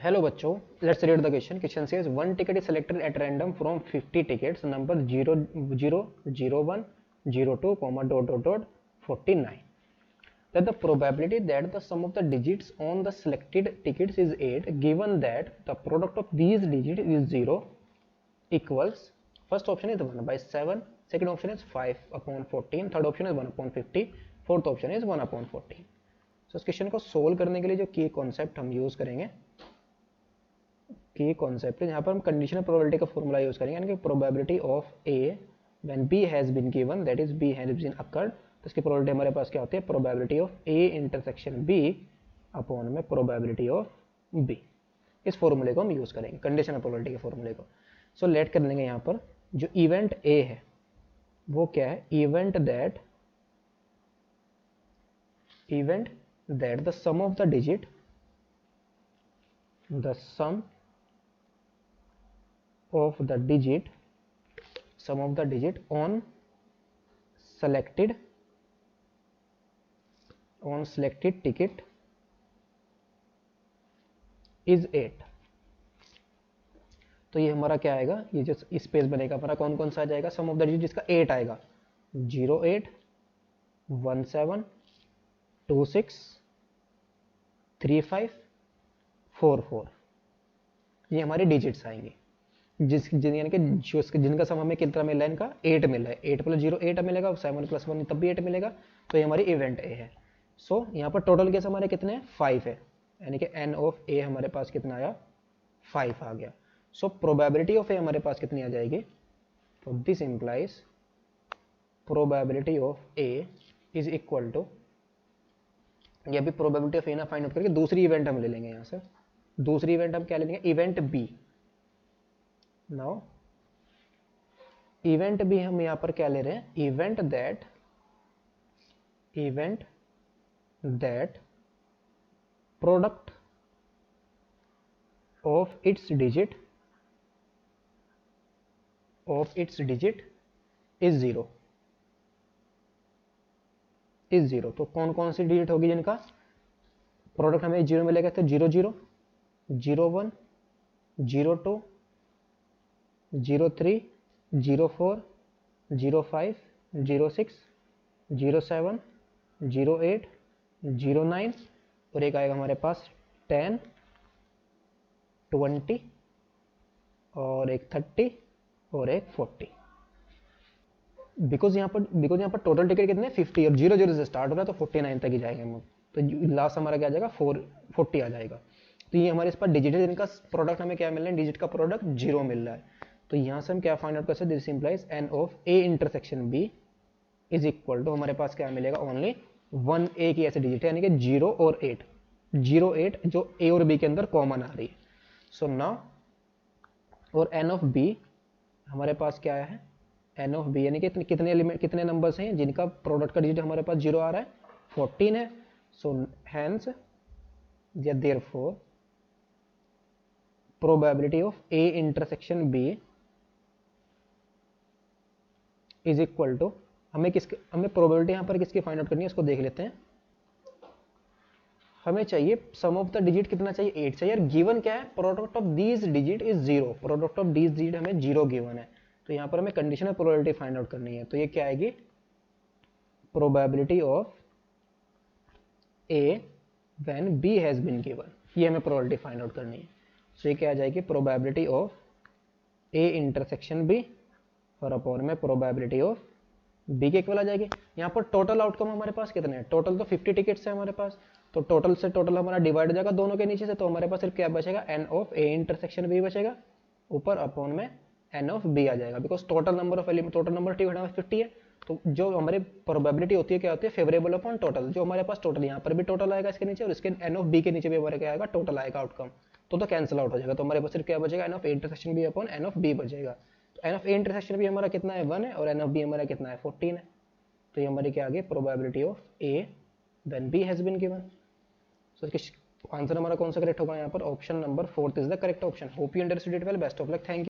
Hello बच्चों, let's read the question. Question says one ticket is selected at random from 50 tickets, number 0, 0, 01, 02, dot dot dot 49. That the probability that the sum of the digits on the selected tickets is 8, given that the product of these digits is 0, equals, first option is 1 by 7, second option is 5 upon 14, third option is 1 upon 50, fourth option is 1 upon 14. So इस question को solve करने के लिए जो की concept हम use करेंगे, की कॉन्सेप्ट है, यहाँ पर हम कंडीशनल प्रोबेबिलिटी का फॉर्मूला यूज करेंगे, यानी कि probability of A when B has been given, that is B has been occurred, तो इसकी प्रोबेबिलिटी हमारे पास क्या होती है, probability of A intersection B upon में प्रोबेबिलिटी ऑफ बी। इस फॉर्मूले को हम यूज करेंगे, कंडीशनल प्रोबेबिलिटी के फॉर्मूले को। सो लेट कर लेंगे यहाँ पर जो इवेंट ए है वो क्या है, event that the sum of the digit, the sum of the digit on selected ticket is 8। तो ये हमारा क्या आएगा, ये जो स्पेस बनेगा हमारा कौन कौन सा आ जाएगा, सम ऑफ द डिजिट जिसका 8 आएगा, 08, 17, 26, 35, 44, ये हमारे डिजिट्स आएंगे यानी कि जिनका सम हमें कितना मिला है, इनका 8 मिला है, 8 प्लस 0 8 मिलेगा, 7 प्लस 1 तब भी 8 मिलेगा, तो ये हमारी इवेंट ए है। सो यहाँ पर टोटल केस हमारे कितने हैं, 5 है, यानी कि एन ऑफ ए हमारे पास कितना आया, 5 आ गया। सो प्रोबेबिलिटी ऑफ ए हमारे पास कितनी आ जाएगी, तो this implies probability of A is equal to, ये भी प्रोबेबिलिटी ऑफ ए ना फाइंड आउट करके दूसरी इवेंट हम ले लेंगे, यहाँ से दूसरी इवेंट हम क्या ले लेंगे, event B. Now event B हम यहाँ पर क्या ले रहे हैं, event that product of its digit is zero. तो कौन कौन सी डिजिट होगी जिनका प्रोडक्ट हमें 0 मिलेगा, तो 00, 01, 02, 03, 04, 05, 06, 07, 08, 09 और एक आएगा हमारे पास 10, 20 और एक 30 और एक 40। बिकॉज यहाँ पर टोटल टिकट कितने 50 और 00 से स्टार्ट हो रहा है, तो 49 तक ही जाएंगे हम, तो लास्ट हमारा क्या आ जाएगा 40 आ जाएगा। तो ये हमारे इस पर डिजिट है, जिनका प्रोडक्ट हमें क्या मिल रहा है, डिजिट का प्रोडक्ट 0 मिल रहा है। तो यहाँ से हम क्या फाइंड आउट कर सकते हैं, this implies N of A intersection B is equal to, हमारे पास क्या मिलेगा, ओनली 1 ए की ऐसी डिजिट है, यानी कि 0 और 8, 08 जो ए और बी के अंदर कॉमन आ रही है। सो नाउ और एन ऑफ बी हमारे पास क्या है, एन ऑफ बी यानी कि कितने एलिमेंट कितने नंबर्स हैं जिनका प्रोडक्ट का डिजिट हमारे पास 0 आ रहा है, 14 है। सो हैंस या therefore probability of A intersection B is equal to, हमें प्रोबेबिलिटी यहाँ पर किसकी फाइंड आउट करनी है, इसको देख लेते हैं। हमें चाहिए सम ऑफ द डिजिट कितना चाहिए, 8 चाहिए, और गिवन क्या है, product of these digit is 0, product of these digit हमें 0 गिवन है। तो यहाँ पर हमें कंडीशनल प्रोबेबिलिटी फाइंड आउट करनी है, तो ये क्या आएगी, probability of A when B has been given, ये हमें प्रोबेबिलिटी फाइंड आउट करनी है। सो ये क्या आ जाएगी, probability of A intersection B और अपॉन में प्रोबेबिलिटी ऑफ बी के इक्वल आ जाएगी। यहाँ पर टोटल आउटकम हमारे पास कितने हैं, टोटल तो 50 टिकट्स है हमारे पास, तो टोटल से टोटल हमारा डिवाइड हो जाएगा दोनों के नीचे से, तो हमारे पास सिर्फ क्या बचेगा, N of A intersection B बचेगा, ऊपर अपॉन में एन ऑफ बी आ जाएगा, because total number of ticket हमारे पास 50 है। तो जो हमारी प्रोबेबिलिटी होती है क्या होती है, फेवरेबल अपॉन टोटल, जो हमारे पास टोटल यहाँ पर भी टोटल आएगा इसके नीचे, और इसके एन ऑफ बी के नीचे भी हमारे क्या आएगा, टोटल आएगा आउटकम, तो कैंसिल आउट हो जाएगा। तो हमारे पास सिर्फ क्या बचेगा, N of A intersection B upon N of B बचेगा। तो N of A intersection B हमारा कितना है, 1 है, और एन ऑफ बी हमारा कितना है, 14 है। तो ये हमारी क्या आ गई, probability of A when B has been given. So इसका आंसर हमारा कौन सा करेक्ट होगा, यहाँ पर option number 4 is the correct option. Hope you understood it well, best of luck, thank you.